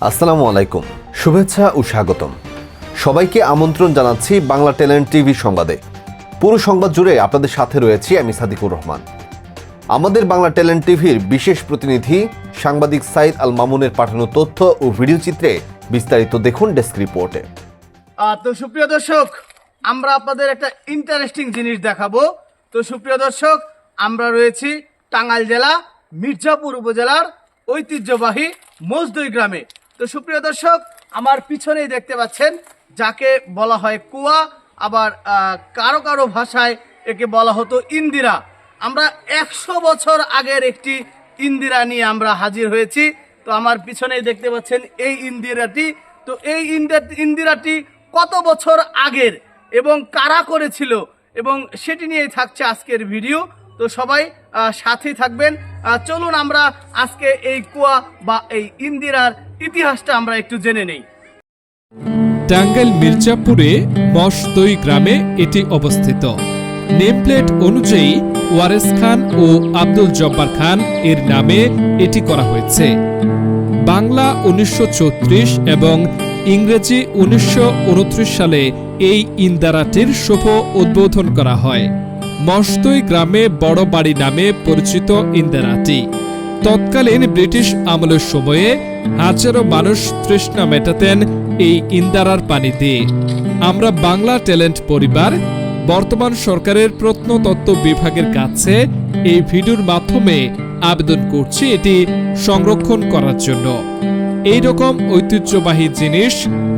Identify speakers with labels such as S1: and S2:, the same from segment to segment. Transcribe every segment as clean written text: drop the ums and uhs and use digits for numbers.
S1: আসসালামু আলাইকুম, শুভেচ্ছা ও স্বাগতম। সবাইকে আমন্ত্রণ জানাচ্ছি বাংলা ট্যালেন্ট টিভি সংবাদে। পুরো সংবাদ জুড়ে আপনাদের সাথে রয়েছি আমি সাদিকুর রহমান। আমাদের বাংলা ট্যালেন্ট টিভির বিশেষ প্রতিনিধি সাংবাদিক সাইদ আল মামুনের পাঠানো তথ্য ও ভিডিও চিত্রে বিস্তারিত দেখুন ডেস্ক রিপোর্টে।
S2: তো সুপ্রিয় দর্শক, আমরা আপনাদের একটা ইন্টারেস্টিং জিনিস দেখাবো। তো সুপ্রিয় দর্শক, আমরা রয়েছি টাঙ্গাইল জেলা মির্জাপুর উপজেলার ঐতিহ্যবাহী মজদুই গ্রামে। তো সুপ্রিয় দর্শক, আমার পিছনেই দেখতে পাচ্ছেন যাকে বলা হয় কুয়া, আবার কারো কারো ভাষায় একে বলা হতো ইন্দিরা। আমরা 100 বছর আগের একটি ইন্দিরা নিয়ে আমরা হাজির হয়েছি। তো আমার পিছনেই দেখতে পাচ্ছেন এই ইন্দিরাটি। তো এই ইন্দিরাটি কত বছর আগের এবং কারা করেছিল এবং সেটি নিয়েই থাকছে আজকের ভিডিও। তো সবাই সাথেই থাকবেন। চলুন আমরা আজকে এই কুয়া বা এই ইন্দিরার ইতিহাসটা আমরা একটু জেনে নেই।
S3: টাঙ্গাইল মির্জাপুরে মশদই গ্রামে এটি অবস্থিত। নেমপ্লেট অনুযায়ী ওয়ারেস খান ও আব্দুল জব্বার খান এর নামে এটি করা হয়েছে। বাংলা 1934 এবং ইংরেজি 1929 সালে এই ইন্দারাটির শুভ উদ্বোধন করা হয়। মশদই গ্রামে বড় বাড়ি নামে পরিচিত ইন্দারাটি তৎকালীন ব্রিটিশ আমলের সময়ে হাজারো মানুষ তৃষ্ণা মেটাতেন এই ইন্দারার পানি দিয়ে। আমরা বাংলা ট্যালেন্ট পরিবার বর্তমান সরকারের প্রত্নতত্ত্ব বিভাগের কাছে এই ভিডিওর মাধ্যমে আবেদন করছি এটি সংরক্ষণ করার জন্য। এই রকম ঐতিহ্যবাহী জিনিস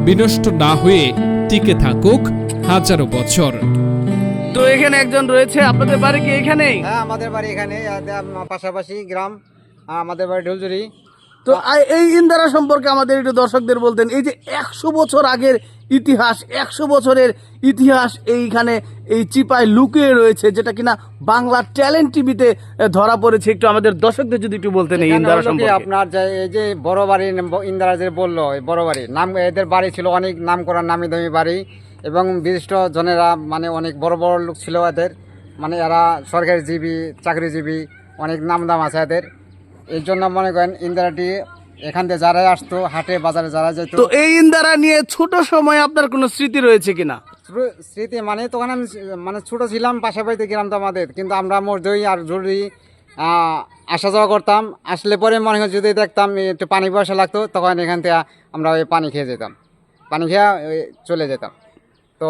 S3: বিনষ্ট না হয়ে টিকে থাকুক হাজারো বছর।
S2: তো এখানে একজন রয়েছে, আপনাদের বাড়ি কি এখানেই?
S4: হ্যাঁ, আমাদের বাড়ি এখানে, পাশাপাশি গ্রাম, আমাদের বাড়ি ঢুলজুরি।
S2: তো এই ইন্দারা সম্পর্কে আমাদের একটু দর্শকদের বলতেন। এই যে 100 বছর আগের ইতিহাস, 100 বছরের ইতিহাস এইখানে এই চিপায় লুকিয়ে রয়েছে, যেটা কিনা বাংলা ট্যালেন্ট টিভিতে ধরা পড়েছে। একটু আমাদের দর্শকদের যদি একটু বলতেন এই ইন্দারা সম্পর্কে।
S4: আপনার এই যে বড় বাড়ি ইন্দারা যে বললো, এই বড় বাড়ি নাম, এদের বাড়ি ছিল অনেক নাম করা নামি দামি বাড়ি এবং বিশিষ্ট জনেরা, মানে অনেক বড় বড় লোক ছিল এদের, মানে এরা সরকারিজীবী, চাকরিজীবী, অনেক নাম দাম আছে এদের। এই জন্য মনে করেন ইন্দারাটি এখান থেকে যারা আসতো, হাটে বাজারে যারা যেত।
S2: তো এই ইন্দারা নিয়ে ছোট সময় আপনার কোনো স্মৃতি রয়েছে কিনা?
S4: স্মৃতি মানে তখন আমি মানে ছোট ছিলাম, পাশাপাশি গ্রাম তো আমাদের, কিন্তু আমরা মজদুই আর জরুরি আসা যাওয়া করতাম। আসলে পরে মনে হয় যদি দেখতাম একটু পানি পয়সা লাগতো, তখন এখান থেকে আমরা ওই পানি খেয়ে যেতাম, পানি খেয়ে চলে যেতাম। তো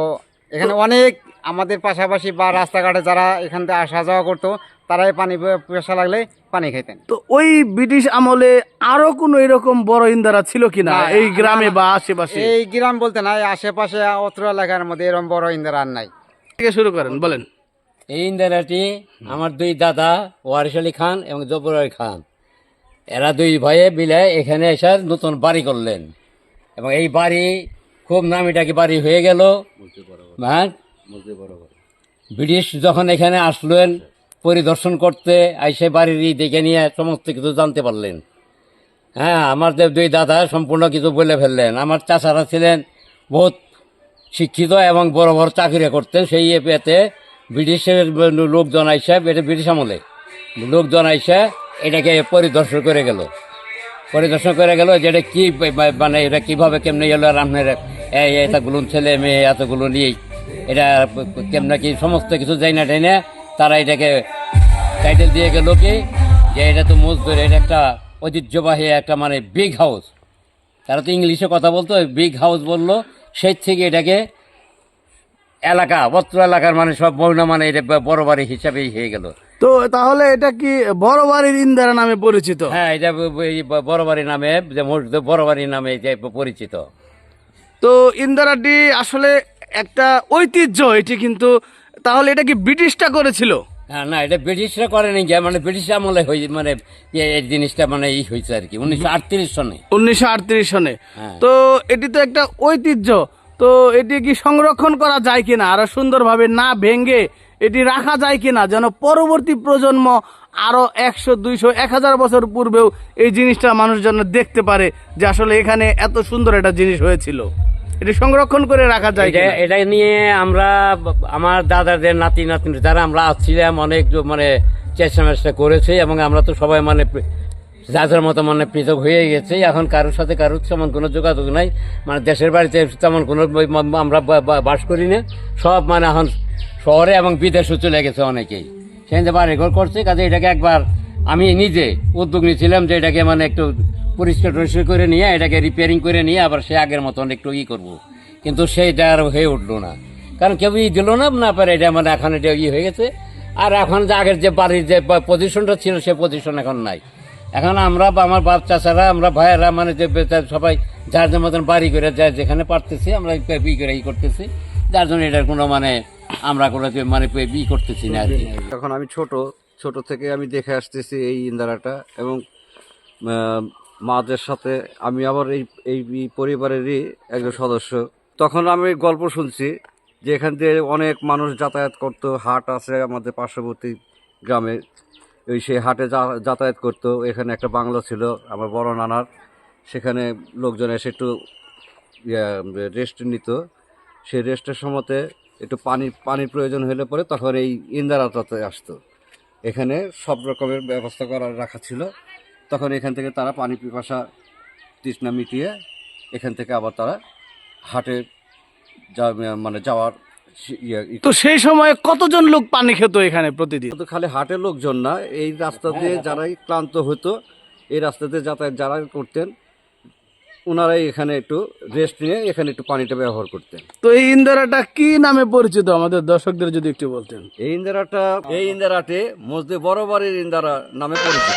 S4: এখানে অনেক আমাদের পাশাপাশি বা রাস্তাঘাটে যারা এখান থেকে আসা যাওয়া করতো, তারাই পানি পয়সা লাগলে পানি খেতেন।
S2: তো ওই ব্রিটিশ আমলে আরো কোনো এরকম বড় ইন্দারা ছিল কিনা এই গ্রামে বা আশেপাশে?
S4: এই গ্রাম বলতে নাই, আশেপাশে অত্র এলাকার মধ্যে এরকম বড় ইন্দারা আর নাই।
S2: থেকে শুরু করেন, বলেন।
S5: এই ইন্দিরাটি আমার দুই দাদা ওয়ারিস আলী খান এবং জব্বর আলী খান, এরা দুই ভাইয়ে মিলে এখানে এসে নতুন বাড়ি করলেন এবং এই বাড়ি খুব নামিটাকি বাড়ি হয়ে গেল। হ্যাঁ, ব্রিটিশ যখন এখানে আসলেন পরিদর্শন করতে, আইসে বাড়ির দেখে নিয়ে সমস্ত কিছু জানতে পারলেন। হ্যাঁ, আমাদের দুই দাদা সম্পূর্ণ কিছু বলে ফেললেন। আমার চাচারা ছিলেন বহুত শিক্ষিত এবং বড় বড় চাকরি করতেন। সেই এতে ব্রিটিশের লোকজন আইসে, এটা ব্রিটিশ আমলে লোকজন আইসে এটাকে পরিদর্শন করে গেল যেটা কি মানে এটা কীভাবে কেমনে গেল, আর আপনার এতগুলো ছেলে মেয়ে এতগুলো নিয়েই এটা কেমনে কি সমস্ত কিছু যাই না টেনে তারা এটাকে টাইটেল দিয়ে গেল কি যে এটা তো মজদুর, এটা একটা ঐতিহ্যবাহী একটা মানে বিগ হাউস। তারা তো ইংলিশে কথা বলতো, বিগ হাউস বললো। সেই থেকে এটাকে এলাকা, বস্ত্র এলাকার মানে সব মহিলা মানে এটা বড় বাড়ি হিসাবেই হয়ে গেল।
S2: তো তাহলে এটা কি বড় বাড়ির ইন্দারা নামে পরিচিত?
S5: হ্যাঁ, এটা বড় বাড়ি নামে, যে মসজিদ বড় বাড়ি নামে পরিচিত।
S2: তো ইন্দারাটি আসলে একটা ঐতিহ্য এটি, কিন্তু তাহলে এটা কি ব্রিটিশটা করেছিল?
S5: হ্যাঁ, না, এটা ব্রিটিশরা করেনি, মানে ব্রিটিশ আমলে মানে এই জিনিসটা মানে হয়েছে আর কি 1938 সনে।
S2: 1938 সনে।
S5: হ্যাঁ।
S2: তো এটি তো একটা ঐতিহ্য, তো এটি কি সংরক্ষণ করা যায় কিনা, আরো সুন্দরভাবে না ভেঙে এটি রাখা যায় কিনা, যেন পরবর্তী প্রজন্ম আরো 100, 200, 1000 বছর পূর্বেও এই জিনিসটা মানুষ যেন দেখতে পারে যে আসলে এখানে এত সুন্দর একটা জিনিস হয়েছিল। এটি সংরক্ষণ করে রাখা যায় কিনা?
S5: এটা নিয়ে আমরা আমার দাদাদের নাতি নাতনি যারা আমরা আসছিলাম অনেক মানে চেষ্টা করেছি এবং আমরা তো সবাই মানে যার মতো মানে পৃথক হয়ে গেছে। এখন কারোর সাথে কারোর তেমন কোনো যোগাযোগ নাই, মানে দেশের বাড়িতে তেমন কোনো আমরা বাস করি না। সব মানে এখন শহরে এবং বিদেশে চলে গেছে অনেকেই, সেখানে বাড়িঘর করছে। কাজে এটাকে একবার আমি নিজে উদ্যোগ নিয়েছিলাম যে এটাকে মানে একটু পরিষ্কার টরিষ্কার করে নিয়ে এটাকে রিপেয়ারিং করে নিয়ে আবার সে আগের মতন একটু করব, কিন্তু সেইটা আর হয়ে উঠলো না, কারণ কেউ দিল না পারে। এটা মানে এখন এটা হয়ে গেছে। আর এখন যে আগের যে বাড়ির যে পজিশনটা ছিল সে পজিশন এখন নাই। এখন আমরা বা আমার বাপ চাচারা, আমরা ভাইয়েরা মানে যে সবাই যার যার মতন বাড়ি করে যায় যেখানে পারতেছি আমরা করে করতেছি, যার জন্য এটার কোনো মানে আমরা কোনো মানে করতেছি না আর কি।
S6: তখন আমি ছোট থেকে আমি দেখে আসতেছি এই ইন্দারাটা, এবং মাদের সাথে আমি আবার এই পরিবারেরই একজন সদস্য। তখন আমি গল্প শুনছি যে এখান দিয়ে অনেক মানুষ যাতায়াত করতো, হাট আছে আমাদের পার্শ্ববর্তী গ্রামে, ওই সেই হাটে যাতায়াত করতো। এখানে একটা বাংলো ছিল আমার বড় নানার, সেখানে লোকজন এসে একটু রেস্ট নিত। সেই রেস্টের সময়তে একটু পানির প্রয়োজন হলে পরে তখন এই ইন্দারাটাতে আসতো। এখানে সব রকমের ব্যবস্থা রাখা ছিল। তখন এখান থেকে তারা পানি পিপাসা তৃষ্ণা মিটিয়ে এখান থেকে আবার তারা হাটে মানে যাওয়ার
S2: তো সেই সময় কতজন লোক পানি খেত এখানে প্রতিদিন?
S6: তো খালি হাটের লোকজন না, এই রাস্তা দিয়ে যারাই ক্লান্ত হতো, এই রাস্তা দিয়ে যাতায়াত যারা করতেন, ওনারাই এখানে একটু রেস্ট নিয়ে এখানে একটু পানিটা ব্যবহার করতেন।
S2: তো এই ইন্দারাটা কি নামে পরিচিত আমাদের দর্শকদের যদি একটু বলতেন?
S6: এই ইন্দারাটি মসজিদ বড় বাড়ির ইন্দারা নামে পরিচিত।